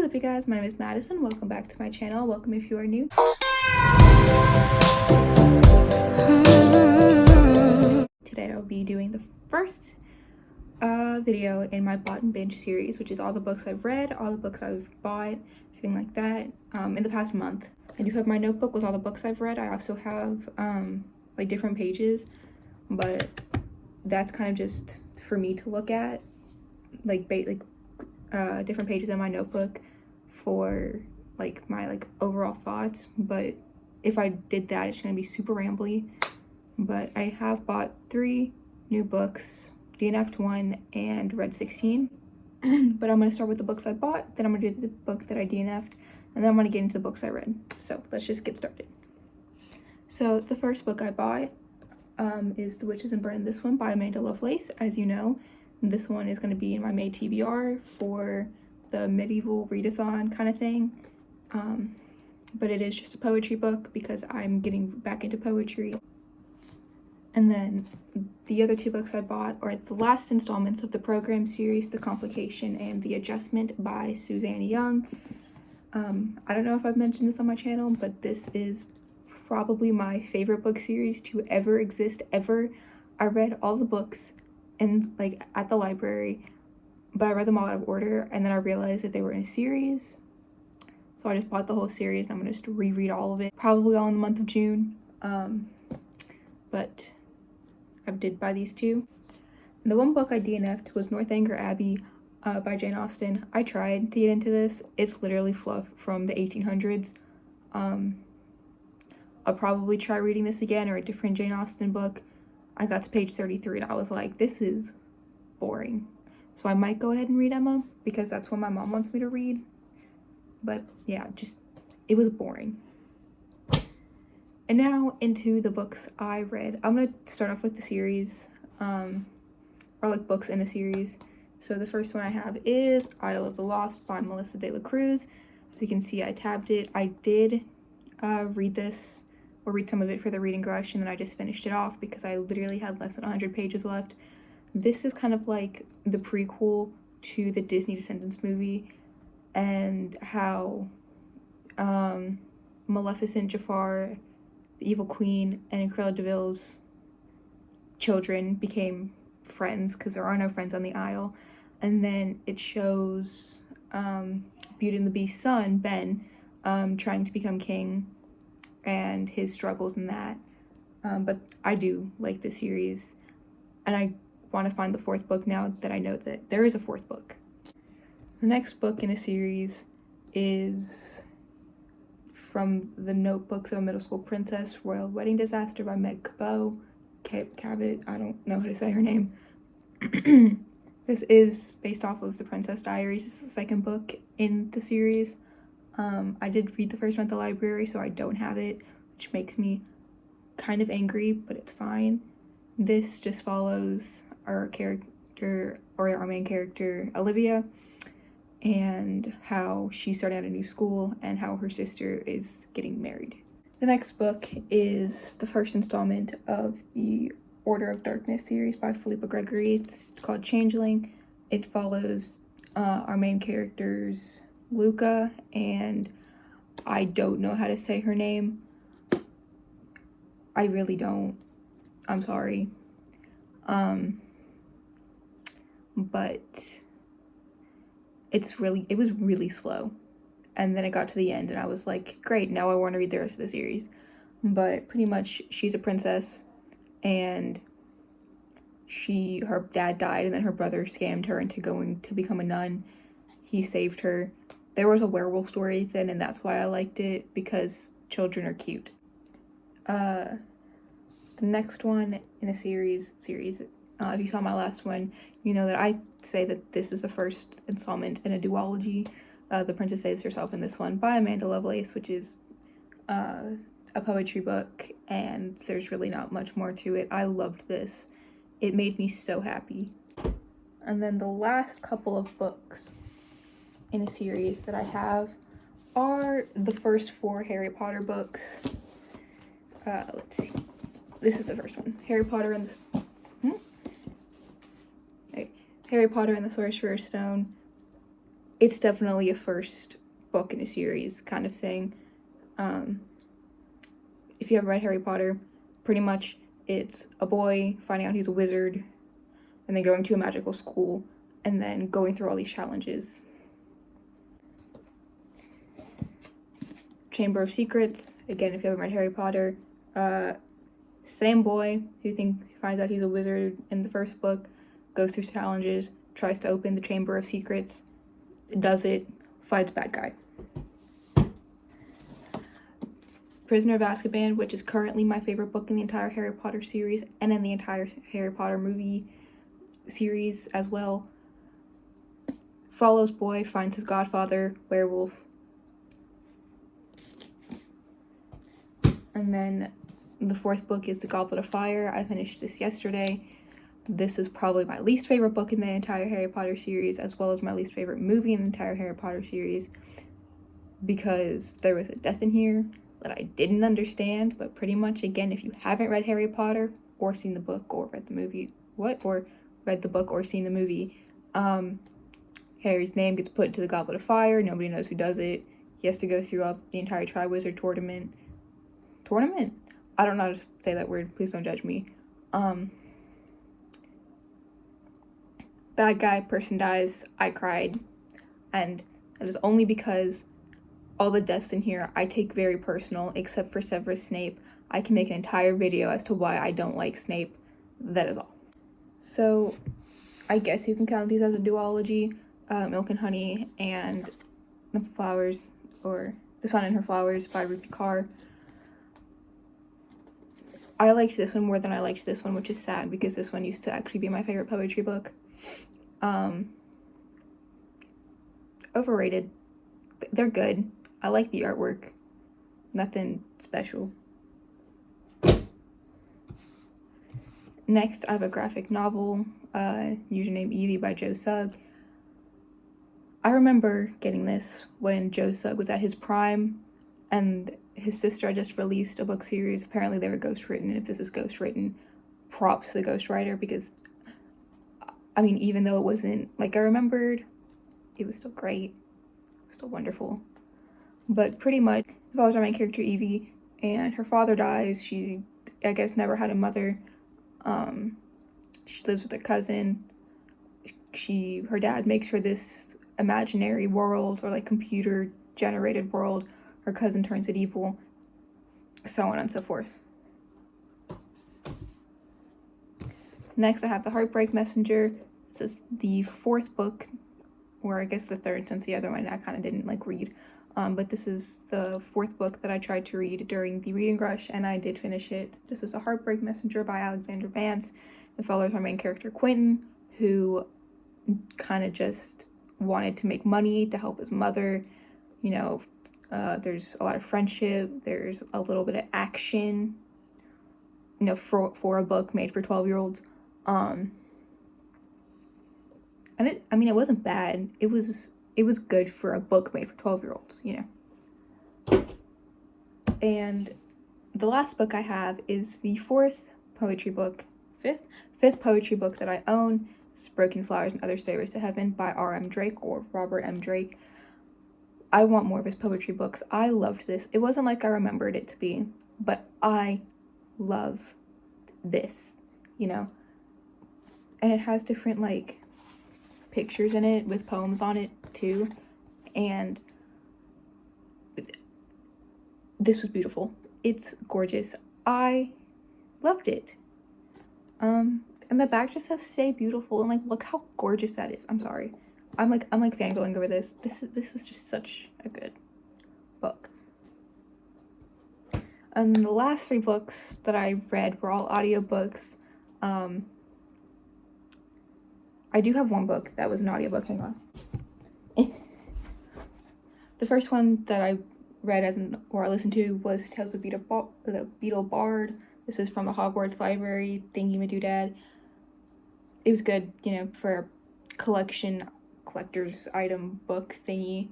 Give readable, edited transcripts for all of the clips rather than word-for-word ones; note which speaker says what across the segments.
Speaker 1: What is up, you guys? My name is Madison. Welcome back to my channel. Welcome if you are new. Today I'll be doing the first video in my bought and binge series, which is all the books I've read, all the books I've bought, everything like that, in the past month. I do have my notebook with all the books I've read. I also have like different pages, but that's kind of just for me to look at, like different pages in my notebook for like my overall thoughts. But if I did that, it's gonna be super rambly. But I have bought 3 new books, DNF'd 1 and read 16. But I'm gonna start with the books I bought, then I'm gonna do the book that I DNF'd, and then I'm gonna get into the books I read. So let's just get started. So the first book I bought is The Witches and Burn This One by Amanda Lovelace. As you know, this one is going to be in my May TBR for the medieval readathon kind of thing. But it is just a poetry book because I'm getting back into poetry. And then the other 2 books I bought are the last installments of the program series, The Complication and The Adjustment by Suzanne Young. I don't know if I've mentioned this on my channel, but this is probably my favorite book series to ever exist, ever. I read all the books at the library, but I read them all out of order, and then I realized that they were in a series, so I just bought the whole series and I'm gonna just reread all of it, probably all in the month of June. But I did buy these 2. And the one book I DNF'd was Northanger Abbey by Jane Austen. I tried to get into this. It's literally fluff from the 1800s. I'll probably try reading this again, or a different Jane Austen book. I got to page 33 and I was like, this is boring. So I might go ahead and read Emma because that's what my mom wants me to read. But yeah, it was boring. And now into the books I read. I'm going to start off with the series, or books in a series. So the first one I have is Isle of the Lost by Melissa de la Cruz. As you can see, I tabbed it. I did read this, or read some of it for the reading rush, and then I just finished it off because I literally had less than 100 pages left. This is kind of like the prequel to the Disney Descendants movie, and how Maleficent, Jafar, the Evil Queen, and Cruella de Vil's children became friends because there are no friends on the Isle. And then it shows Beauty and the Beast's son, Ben, trying to become king, and his struggles in that. But I do like this series, and I want to find the 4th book now that I know that there is a 4th book. The next book in a series is from the Notebooks of a Middle School Princess, Royal Wedding Disaster by Meg Cabot. I don't know how to say her name. This is based off of The Princess Diaries. This is the 2nd book in the series. I did read the first one at the library, so I don't have it, which makes me kind of angry, but it's fine. This just follows our character, or our main character, Olivia, and how she's starting at a new school and how her sister is getting married. The next book is the first installment of the Order of Darkness series by Philippa Gregory. It's called Changeling. It follows our main characters, Luca, and I don't know how to say her name. I really don't. I'm sorry. But it was really slow. And then it got to the end and I was like, great, now I want to read the rest of the series. But pretty much she's a princess, and her dad died, and then her brother scammed her into going to become a nun. He saved her. There was a werewolf story then, and that's why I liked it, because children are cute. The next one in a series, if you saw my last one, you know that I say that this is the first installment in a duology. The Princess Saves Herself in this one by Amanda Lovelace, which is a poetry book, and there's really not much more to it. I loved this. It made me so happy. And then the last couple of books in a series that I have are the first 4 Harry Potter books. Let's see. This is the first one. Harry Potter and the Sorcerer's Stone. it's definitely a first book in a series kind of thing. If you haven't read Harry Potter, pretty much it's a boy finding out he's a wizard and then going to a magical school and then going through all these challenges. Chamber of Secrets, again, if you haven't read Harry Potter, same boy who finds out he's a wizard in the first book, goes through challenges, tries to open the Chamber of Secrets, does it, fights bad guy. Prisoner of Azkaban, which is currently my favorite book in the entire Harry Potter series and in the entire Harry Potter movie series as well. Follows boy, finds his godfather, werewolf. And then the fourth book is The Goblet of Fire. I finished this yesterday. This is probably my least favorite book in the entire Harry Potter series, as well as my least favorite movie in the entire Harry Potter series, because there was a death in here that I didn't understand. But pretty much, again, if you haven't read Harry Potter or seen the book or read the movie, read the book or seen the movie, Harry's name gets put into the Goblet of Fire. Nobody knows who does it. He has to go through the entire Triwizard Tournament. I don't know how to say that word. Please don't judge me. Bad guy, person dies. I cried. And that is only because all the deaths in here I take very personal, except for Severus Snape. I can make an entire video as to why I don't like Snape. That is all. So, I guess you can count these as a duology. Milk and Honey and The Flowers, or The Sun and Her Flowers by Rupi Kaur. I liked this one more than I liked this one, which is sad because this one used to actually be my favorite poetry book. Overrated. They're good. I like the artwork. Nothing special. Next, I have a graphic novel, Username Evie by Joe Sugg. I remember getting this when Joe Sugg was at his prime, and his sister had just released a book series. Apparently they were ghostwritten, and if this is ghostwritten, props to the ghostwriter, because, I mean, even though it wasn't like I remembered, it was still great. It was still wonderful. But pretty much, it follows our main character, Evie, and her father dies. She, I guess, never had a mother. She lives with her cousin. Her dad makes her this imaginary world, or like computer-generated world. Her cousin turns it evil, so on and so forth. Next, I have The Heartbreak Messenger. This is the fourth book, or I guess the third, since the other one I kind of didn't read. But this is the fourth book that I tried to read during the reading rush, and I did finish it. This is The Heartbreak Messenger by Alexander Vance. It follows our main character, Quentin, who kind of just wanted to make money to help his mother. There's a lot of friendship, there's a little bit of action, for a book made for 12-year-olds. And it wasn't bad. It was good for a book made for 12-year-olds, And the last book I have is the fifth poetry book that I own. It's Broken Flowers and Other Stairways to Heaven by R.M. Drake, or Robert M. Drake. I want more of his poetry books. I loved this. It wasn't like I remembered it to be, but I love this, And it has different, pictures in it with poems on it, too. And this was beautiful. It's gorgeous. I loved it. And the back just says "Stay beautiful," and look how gorgeous that is. I'm sorry. I'm fangirling over this. This was just such a good book. And the last 3 books that I read were all audiobooks. I do have one book that was an audiobook. Hang on. The first one that I read or I listened to was Tales of the Beetle Bard. This is from the Hogwarts Library Thingy-Madoodad. It was good, for a collector's item book thingy.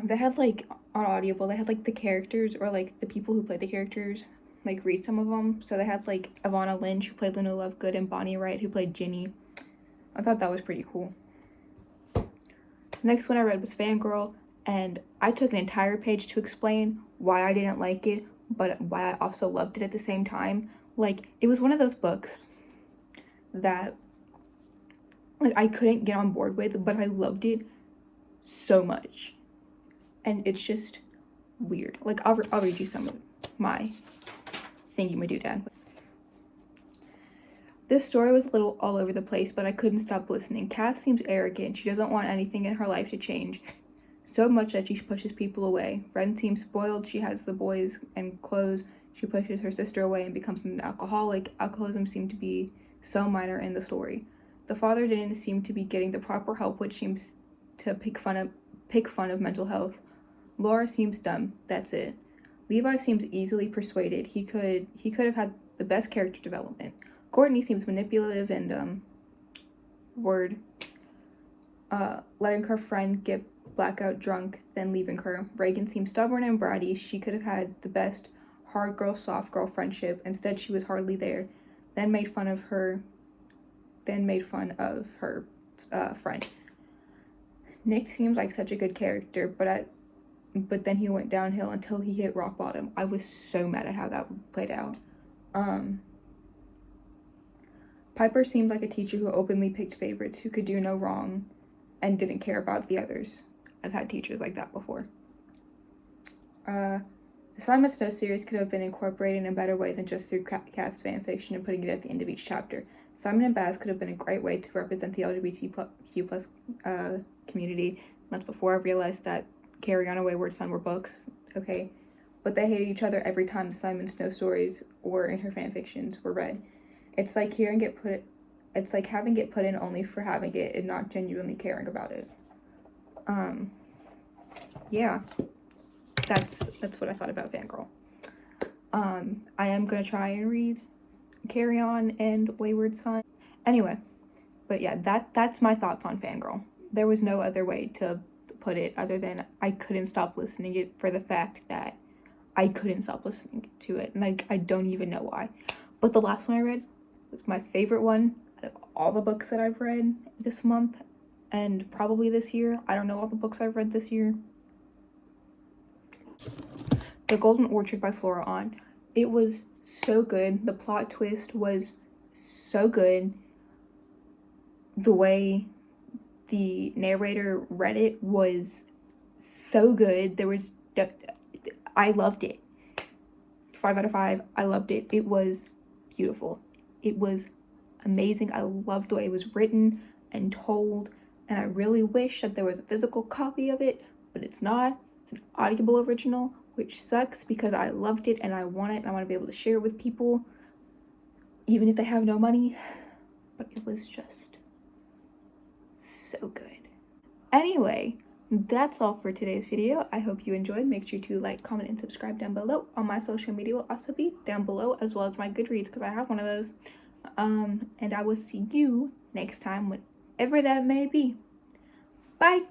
Speaker 1: They had on Audible, they had the characters, or the people who played the characters read some of them. So they had Ivana Lynch, who played Luna Lovegood, and Bonnie Wright, who played Ginny. I thought that was pretty cool. The next one I read was Fangirl, and I took an entire page to explain why I didn't like it, but why I also loved it at the same time. Like, it was one of those books that, like, I couldn't get on board with, but I loved it so much. And it's just weird. Like, I'll read you some of my thingy-my-doodad. This story was a little all over the place, but I couldn't stop listening. Kath seems arrogant. She doesn't want anything in her life to change so much that she pushes people away. Ren seems spoiled. She has the boys and clothes. She pushes her sister away and becomes an alcoholic. Alcoholism seemed to be so minor in the story. The father didn't seem to be getting the proper help, which seems to pick fun of mental health. Laura seems dumb. That's it. Levi seems easily persuaded. He could have had the best character development. Courtney seems manipulative and letting her friend get blackout drunk, then leaving her. Reagan seems stubborn and bratty. She could have had the best hard girl, soft girl friendship. Instead, she was hardly there. Then made fun of her friend. Nick seems like such a good character, but then he went downhill until he hit rock bottom. I was so mad at how that played out. Piper seemed like a teacher who openly picked favorites, who could do no wrong and didn't care about the others. I've had teachers like that before. The Simon Snow series could have been incorporated in a better way than just through Kath's fanfiction and putting it at the end of each chapter. Simon and Baz could have been a great way to represent the LGBTQ+ community. That's before I realized that Carry On a Wayward Son were books, okay? But they hated each other every time the Simon Snow stories or in her fanfictions were read. It's like having it put in only for having it and not genuinely caring about it. Yeah. That's what I thought about Fangirl. I am gonna try and read Carry On and Wayward Son. Anyway, but yeah, that's my thoughts on Fangirl. There was no other way to put it other than I couldn't stop listening it for the fact that I couldn't stop listening to it, and I don't even know why. But the last one I read was my favorite one out of all the books that I've read this month and probably this year. I don't know all the books I've read this year. The Golden Orchard by Flora On. It was so good. The plot twist was so good. The way the narrator read it was so good. I loved it. 5 out of 5. I loved it. It was beautiful. It was amazing. I loved the way it was written and told, and I really wish that there was a physical copy of it, but it's not. It's an Audible original, which sucks because I loved it and I want it and I want to be able to share it with people, even if they have no money. But it was just so good. Anyway, that's all for today's video. I hope you enjoyed. Make sure to like, comment, and subscribe down below. All my social media will also be down below, as well as my Goodreads, because I have one of those. And I will see you next time, whenever that may be. Bye!